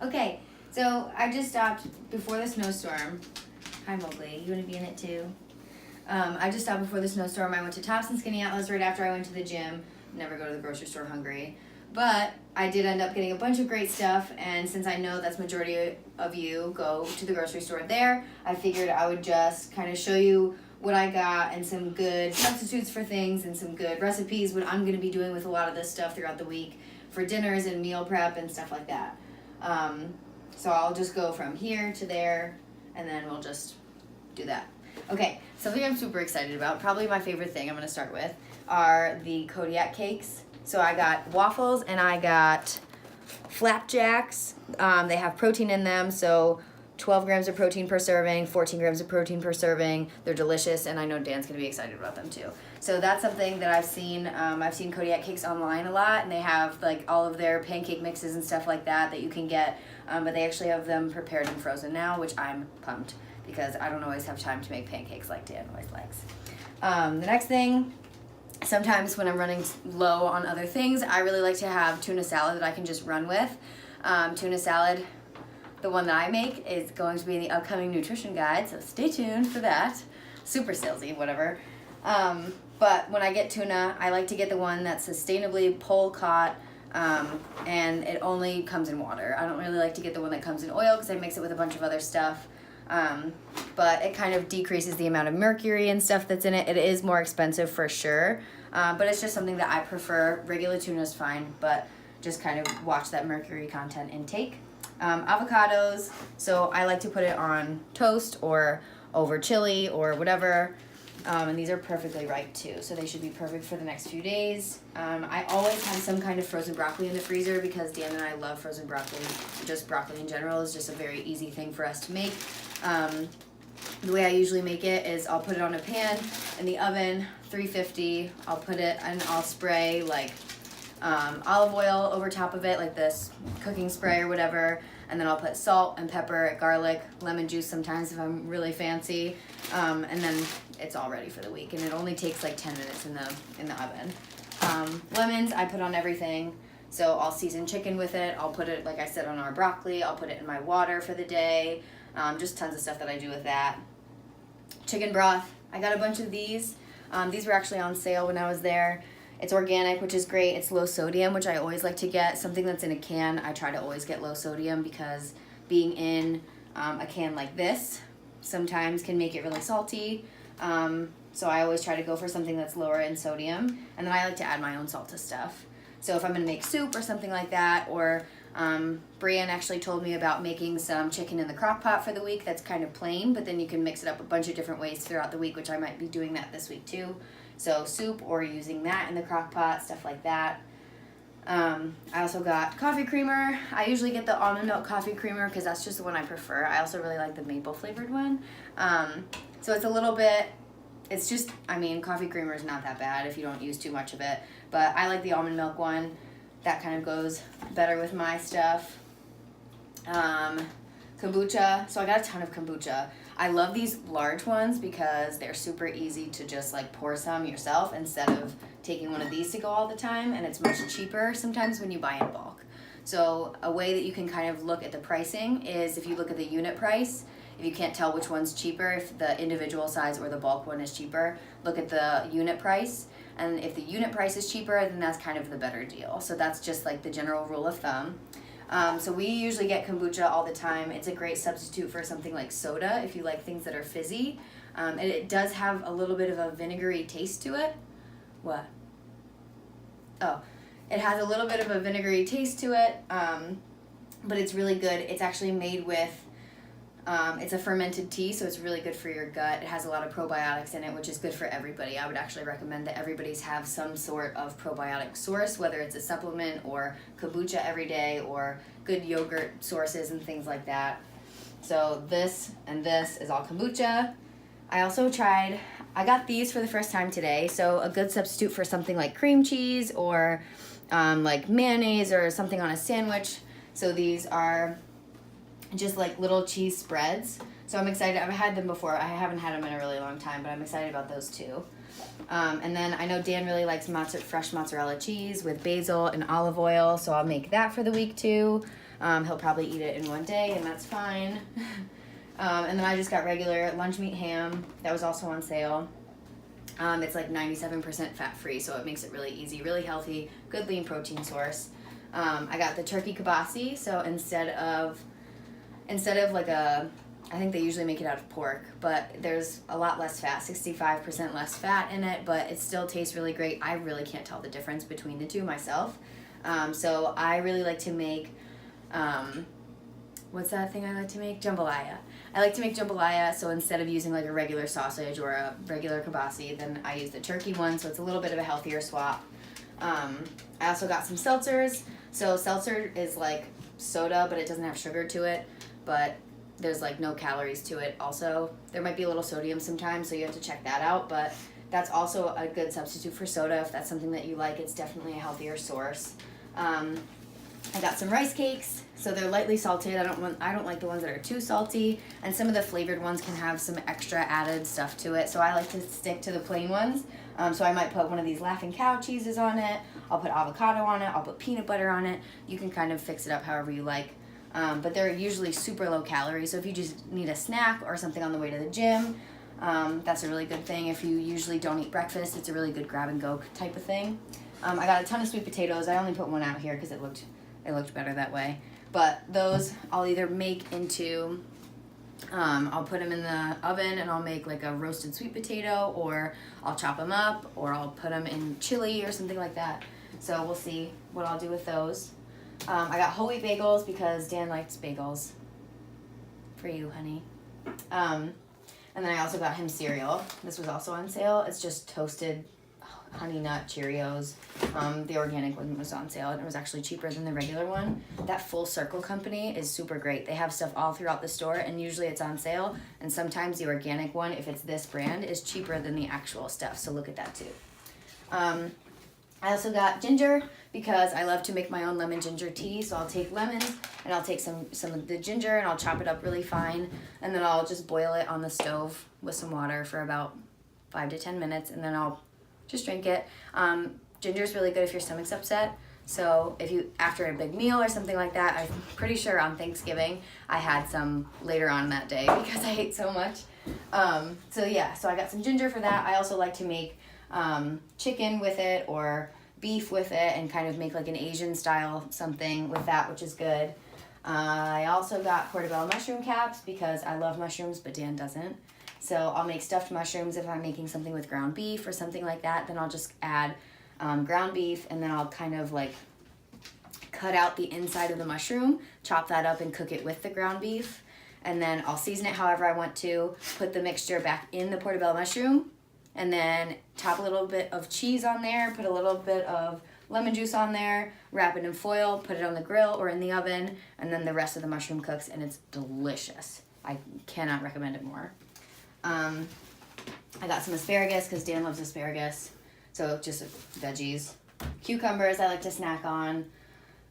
Okay, so I just stopped before the snowstorm. Hi, Mowgli. You want to be in it too? I just stopped before the snowstorm. I went to Tops and Skinny Atlas right after I went to the gym. Never go to the grocery store hungry. But I did end up getting a bunch of great stuff, and since I know that's majority of you go to the grocery store there, I figured I would just kind of show you what I got and some good substitutes for things and some good recipes, what I'm going to be doing with a lot of this stuff throughout the week for dinners and meal prep and stuff like that. So I'll just go from here to there, and then we'll just do that. Okay, something I'm super excited about, probably my favorite thing I'm going to start with, are the Kodiak cakes. So I got waffles and I got flapjacks. They have protein in them, so 12 grams of protein per serving, 14 grams of protein per serving. They're delicious, and I know Dan's going to be excited about them too. So that's something that I've seen. I've seen Kodiak cakes online a lot, and they have like all of their pancake mixes and stuff like that you can get, but they actually have them prepared and frozen now, which I'm pumped because I don't always have time to make pancakes like Dan always likes. The next thing, sometimes when I'm running low on other things, I really like to have tuna salad that I can just run with. Tuna salad, the one that I make, is going to be in the upcoming nutrition guide, so stay tuned for that. Super salesy, whatever. But when I get tuna, I like to get the one that's sustainably pole caught, and it only comes in water. I don't really like to get the one that comes in oil because I mix it with a bunch of other stuff. But it kind of decreases the amount of mercury and stuff that's in it. It is more expensive for sure, but it's just something that I prefer. Regular tuna is fine, but just kind of watch that mercury content intake. Avocados, so I like to put it on toast or over chili or whatever, and these are perfectly ripe too, so they should be perfect for the next few days. I always have some kind of frozen broccoli in the freezer because Dan and I love frozen broccoli. Just broccoli in general is just a very easy thing for us to make. The way I usually make it is I'll put it on a pan in the oven, 350. I'll put it and I'll spray like olive oil over top of it, like this cooking spray or whatever, and then I'll put salt and pepper, garlic, lemon juice sometimes if I'm really fancy, and then it's all ready for the week, and it only takes like 10 minutes in the oven. Lemons I put on everything, so I'll season chicken with it. I'll put it, like I said, on our broccoli. I'll put it in my water for the day. Just tons of stuff that I do with that. Chicken broth, I got a bunch of these. These were actually on sale when I was there. It's organic, which is great. It's low sodium, which I always like to get. Something that's in a can, I try to always get low sodium because being in a can like this sometimes can make it really salty. So I always try to go for something that's lower in sodium. And then I like to add my own salt to stuff. So if I'm going to make soup or something like that, or Brian actually told me about making some chicken in the crock pot for the week that's kind of plain, but then you can mix it up a bunch of different ways throughout the week, which I might be doing that this week too. So soup or using that in the crock pot, stuff like that. I also got coffee creamer. I usually get the almond milk coffee creamer because that's just the one I prefer. I also really like the maple flavored one. So it's a little bit, it's just, I mean, coffee creamer is not that bad if you don't use too much of it, but I like the almond milk one. That kind of goes better with my stuff. Kombucha, so I got a ton of kombucha. I love these large ones because they're super easy to just like pour some yourself instead of taking one of these to go all the time, and it's much cheaper sometimes when you buy in bulk. So a way that you can kind of look at the pricing is if you look at the unit price. If you can't tell which one's cheaper, if the individual size or the bulk one is cheaper, look at the unit price. And if the unit price is cheaper, then that's kind of the better deal. So that's just like the general rule of thumb. So we usually get kombucha all the time. It's a great substitute for something like soda if you like things that are fizzy. And it does have a little bit of a vinegary taste to it. What? Oh, it has a little bit of a vinegary taste to it, but it's really good. It's actually made with it's a fermented tea, so it's really good for your gut. It has a lot of probiotics in it, which is good for everybody. I would actually recommend that everybody's have some sort of probiotic source, whether it's a supplement or kombucha every day or good yogurt sources and things like that. So this and this is all kombucha. I also I got these for the first time today, so a good substitute for something like cream cheese or like mayonnaise or something on a sandwich. So these are just like little cheese spreads. So I'm excited. I've had them before. I haven't had them in a really long time, but I'm excited about those too. And then I know Dan really likes fresh mozzarella cheese with basil and olive oil, so I'll make that for the week too. He'll probably eat it in one day, and that's fine. And then I just got regular lunch meat ham. That was also on sale. It's like 97% fat-free, so it makes it really easy, really healthy, good lean protein source. I got the turkey kibasi, so instead of like I think they usually make it out of pork, but there's a lot less fat, 65% less fat in it, but it still tastes really great. I really can't tell the difference between the two myself. So I really like to make, what's that thing I like to make? Jambalaya. I like to make jambalaya, so instead of using like a regular sausage or a regular kibasi, then I use the turkey one, so it's a little bit of a healthier swap. I also got some seltzers. So seltzer is like soda, but it doesn't have sugar to it, but there's like no calories to it also. There might be a little sodium sometimes, so you have to check that out, but that's also a good substitute for soda if that's something that you like. It's definitely a healthier source. I got some rice cakes, so they're lightly salted. I don't like the ones that are too salty, and some of the flavored ones can have some extra added stuff to it, so I like to stick to the plain ones. So I might put one of these Laughing Cow cheeses on it, I'll put avocado on it, I'll put peanut butter on it. You can kind of fix it up however you like. But they're usually super low calorie, so if you just need a snack or something on the way to the gym, that's a really good thing. If you usually don't eat breakfast, it's a really good grab and go type of thing. I got a ton of sweet potatoes. I only put one out here because it looked better that way. But those I'll either make into, I'll put them in the oven and I'll make like a roasted sweet potato, or I'll chop them up, or I'll put them in chili or something like that. So we'll see what I'll do with those. I got whole wheat bagels because Dan likes bagels. For you, honey. And then I also got him cereal. This was also on sale. It's just toasted Honey Nut Cheerios. The organic one was on sale, and it was actually cheaper than the regular one. That Full Circle company is super great. They have stuff all throughout the store, and usually it's on sale. And sometimes the organic one, if it's this brand, is cheaper than the actual stuff. So look at that too. I also got ginger because I love to make my own lemon ginger tea. So I'll take lemons and I'll take some of the ginger and I'll chop it up really fine, and then I'll just boil it on the stove with some water for about 5 to 10 minutes, and then I'll just drink it. Ginger is really good if your stomach's upset. So if you, after a big meal or something like that, I'm pretty sure on Thanksgiving I had some later on that day because I ate so much. So I got some ginger for that. I also like to make chicken with it or beef with it and kind of make like an Asian style something with that, which is good. I also got portobello mushroom caps because I love mushrooms, but Dan doesn't. So I'll make stuffed mushrooms if I'm making something with ground beef or something like that. Then I'll just add ground beef, and then I'll kind of like cut out the inside of the mushroom, chop that up and cook it with the ground beef. And then I'll season it however I want to, put the mixture back in the portobello mushroom, and then top a little bit of cheese on there, put a little bit of lemon juice on there, wrap it in foil, put it on the grill or in the oven, and then the rest of the mushroom cooks, and it's delicious. I cannot recommend it more. I got some asparagus because Dan loves asparagus, so just veggies. Cucumbers I like to snack on.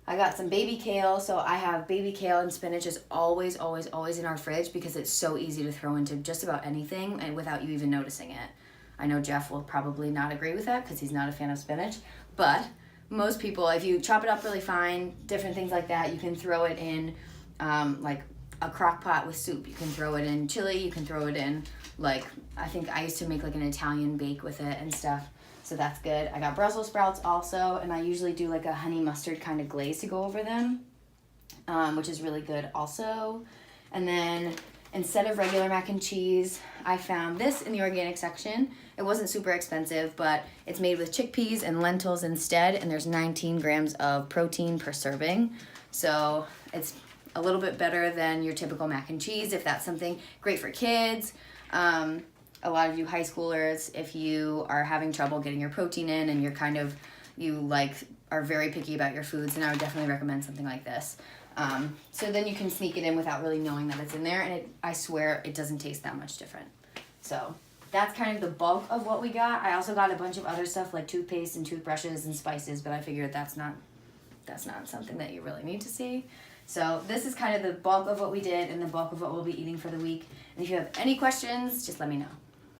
I got some baby kale, so I have baby kale and spinach is always in our fridge because it's so easy to throw into just about anything and without you even noticing it. I know Jeff will probably not agree with that because he's not a fan of spinach, but most people, if you chop it up really fine, different things like that, you can throw it in like a crock pot with soup. You can throw it in chili, you can throw it in like, I think I used to make like an Italian bake with it and stuff. So that's good. I got Brussels sprouts also, and I usually do like a honey mustard kind of glaze to go over them, which is really good also. And then instead of regular mac and cheese, I found this in the organic section. It wasn't super expensive, but it's made with chickpeas and lentils instead, and there's 19 grams of protein per serving. So it's a little bit better than your typical mac and cheese if that's something great for kids. A lot of you high schoolers, if you are having trouble getting your protein in and are very picky about your foods, then I would definitely recommend something like this. So then you can sneak it in without really knowing that it's in there, and I swear it doesn't taste that much different. So that's kind of the bulk of what we got. I also got a bunch of other stuff like toothpaste and toothbrushes and spices, but I figured that's not something that you really need to see. So this is kind of the bulk of what we did and the bulk of what we'll be eating for the week. And if you have any questions, just let me know.